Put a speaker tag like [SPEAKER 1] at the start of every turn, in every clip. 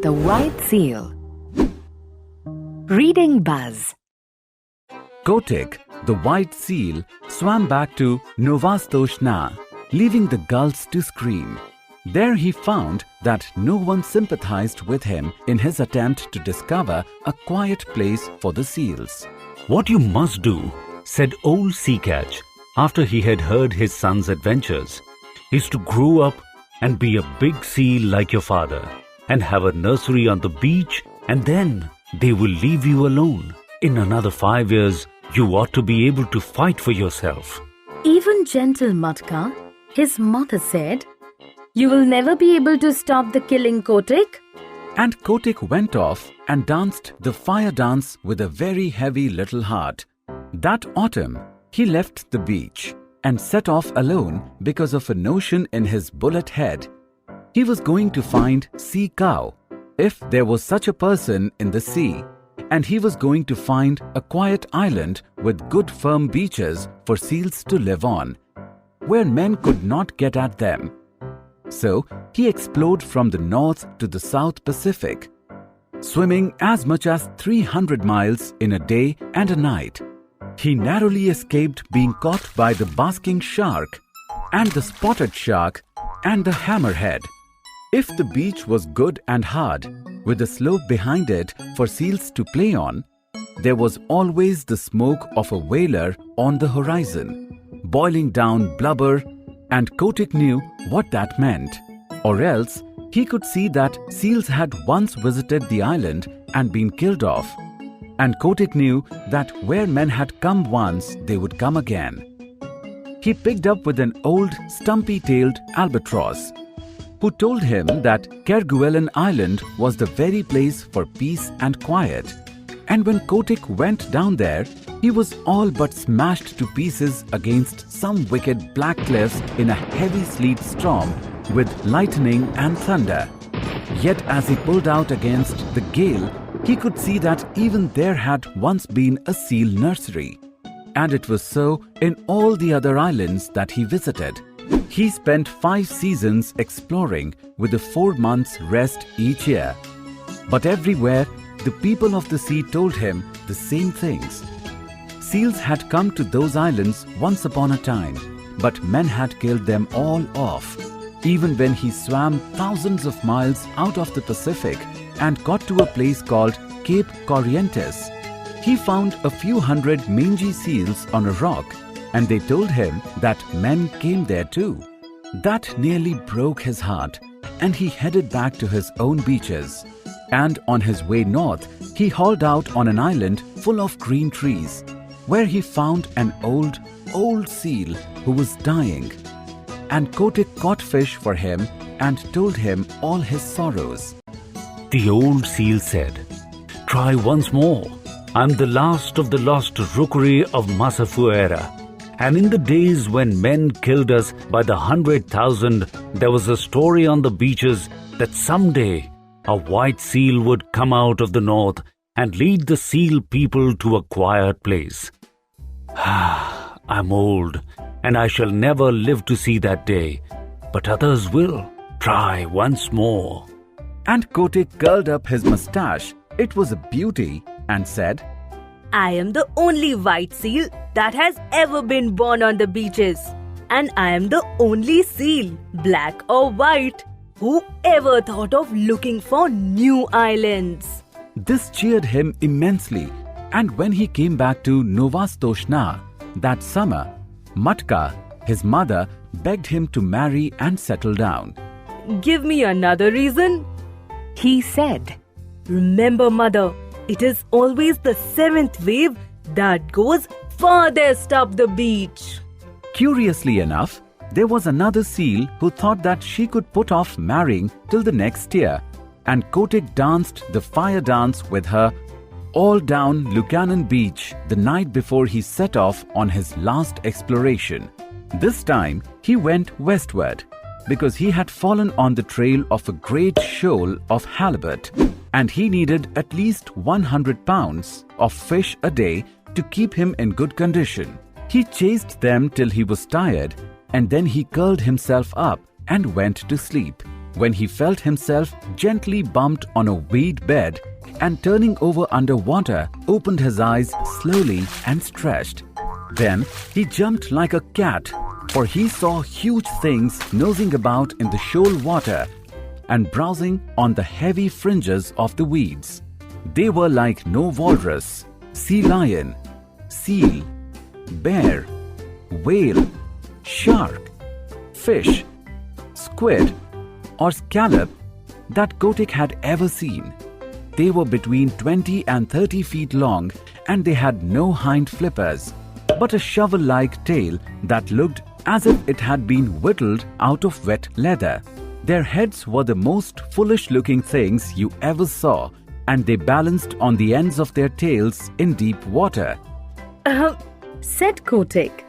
[SPEAKER 1] the White Seal. Reading Buzz.
[SPEAKER 2] Kotick, the white seal, swam back to Novostoshna, leaving the gulls to scream. There he found that no one sympathized with him in his attempt to discover a quiet place for the seals.
[SPEAKER 3] "What you must do," said old Sea Catch after he had heard his son's adventures, "is to grow up and be a big seal like your father, and have a nursery on the beach, and then they will leave you alone. In another 5 years, you ought to be able to fight for yourself."
[SPEAKER 4] Even gentle Matka, his mother said, "You will never be able to stop the killing, Kotick."
[SPEAKER 2] And Kotick went off and danced the fire dance with a very heavy little heart. That autumn, he left the beach and set off alone because of a notion in his bullet head. He was going to find sea cow, if there was such a person in the sea, and he was going to find a quiet island with good firm beaches for seals to live on, where men could not get at them. So he explored from the North to the South Pacific, swimming as much as 300 miles in a day and a night. He narrowly escaped being caught by the basking shark and the spotted shark and the hammerhead. If the beach was good and hard, with a slope behind it for seals to play on, there was always the smoke of a whaler on the horizon, boiling down blubber, and Kotick knew what that meant. Or else, he could see that seals had once visited the island and been killed off. And Kotick knew that where men had come once, they would come again. He picked up with an old stumpy-tailed albatross, who told him that Kerguelen Island was the very place for peace and quiet. And when Kotick went down there, he was all but smashed to pieces against some wicked black cliffs in a heavy sleet storm with lightning and thunder. Yet as he pulled out against the gale, he could see that even there had once been a seal nursery. And it was so in all the other islands that he visited. He spent 5 seasons exploring with a 4 months rest each year. But everywhere, the people of the sea told him the same things. Seals had come to those islands once upon a time, but men had killed them all off. Even when he swam thousands of miles out of the Pacific and got to a place called Cape Corrientes, he found a few hundred mangy seals on a rock, and they told him that men came there too. That nearly broke his heart, and he headed back to his own beaches. And on his way north, he hauled out on an island full of green trees, where he found an old seal who was dying. And Kotick caught fish for him and told him all his sorrows.
[SPEAKER 3] The old seal said, "Try once more. I'm the last of the lost rookery of Masafuera. And in the days when men killed us by the 100,000, there was a story on the beaches that someday a white seal would come out of the north and lead the seal people to a quiet place. I'm old, and I shall never live to see that day, but others will. Try once more."
[SPEAKER 2] And Kotick curled up his mustache, it was a beauty, and said,
[SPEAKER 5] "I am the only white seal that has ever been born on the beaches. And I am the only seal, black or white, who ever thought of looking for new islands."
[SPEAKER 2] This cheered him immensely, and when he came back to Novostoshna that summer, Matka, his mother, begged him to marry and settle down.
[SPEAKER 5] "Give me another reason,"
[SPEAKER 1] He said.
[SPEAKER 5] "Remember, mother, it is always the 7th wave that goes farthest up the beach."
[SPEAKER 2] Curiously enough, there was another seal who thought that she could put off marrying till the next year, and Kotick danced the fire dance with her all down Lukannon Beach the night before he set off on his last exploration. This time, he went westward, because he had fallen on the trail of a great shoal of halibut, and he needed at least 100 pounds of fish a day to keep him in good condition. He chased them till he was tired, and then he curled himself up and went to sleep. when he felt himself gently bumped on a weed bed and turning over underwater, opened his eyes slowly and stretched. Then he jumped like a cat, for he saw huge things nosing about in the shoal water and browsing on the heavy fringes of the weeds. They were like no walrus, sea lion, seal, bear, whale, shark, fish, squid, or scallop that Kotick had ever seen. They were between 20 and 30 feet long, and they had no hind flippers, but a shovel-like tail that looked as if it had been whittled out of wet leather. Their heads were the most foolish-looking things you ever saw, and they balanced on the ends of their tails in deep water.
[SPEAKER 4] Said Kotick.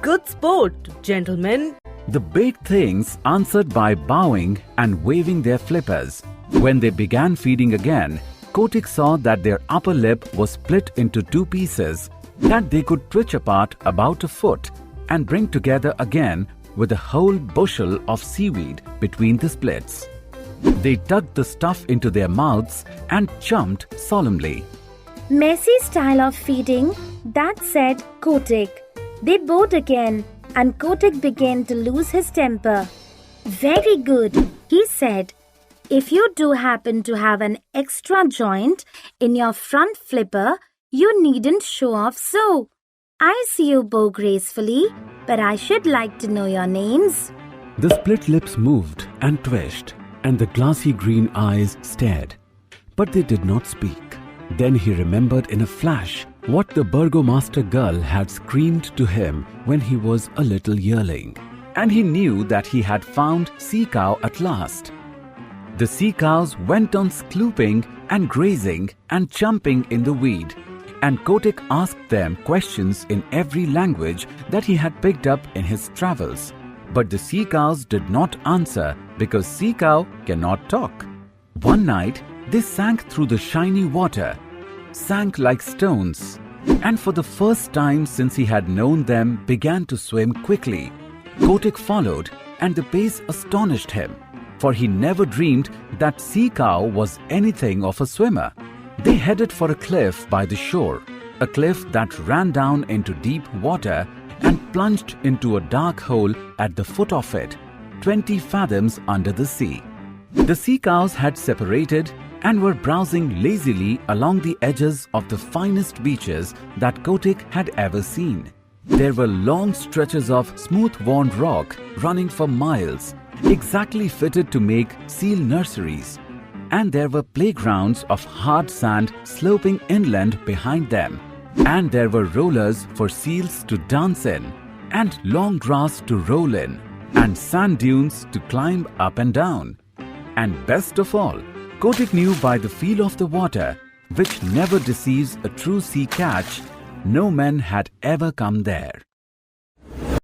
[SPEAKER 5] Good sport, gentlemen.
[SPEAKER 2] The big things answered by bowing and waving their flippers. When they began feeding again, Kotick saw that their upper lip was split into two pieces that they could twitch apart about a foot and bring together again with a whole bushel of seaweed between the splits. They tucked the stuff into their mouths and chumped solemnly.
[SPEAKER 6] Messy style of feeding, that said Kotick. They bowed again, and Kotick began to lose his temper. Very good, he said. If you do happen to have an extra joint in your front flipper, you needn't show off so. I see you bow gracefully, but I should like to know your names.
[SPEAKER 2] The split lips moved and twitched, and the glassy green eyes stared. But they did not speak. Then he remembered in a flash what the burgomaster girl had screamed to him when he was a little yearling. And he knew that he had found sea cow at last. The sea cows went on sklooping and grazing and chumping in the weed, and Kotick asked them questions in every language that he had picked up in his travels. But the sea cows did not answer because sea cow cannot talk. One night, they sank through the shiny water, sank like stones, and for the first time since he had known them began to swim quickly. Kotick followed, and the pace astonished him, for he never dreamed that sea cow was anything of a swimmer. They headed for a cliff by the shore, a cliff that ran down into deep water and plunged into a dark hole at the foot of it, 20 fathoms under the sea. The sea cows had separated and were browsing lazily along the edges of the finest beaches that Kotick had ever seen. There were long stretches of smooth-worn rock running for miles, exactly fitted to make seal nurseries. And there were playgrounds of hard sand sloping inland behind them. And there were rollers for seals to dance in, and long grass to roll in, and sand dunes to climb up and down. And best of all, Kotick knew by the feel of the water, which never deceives a true sea catch, no men had ever come there.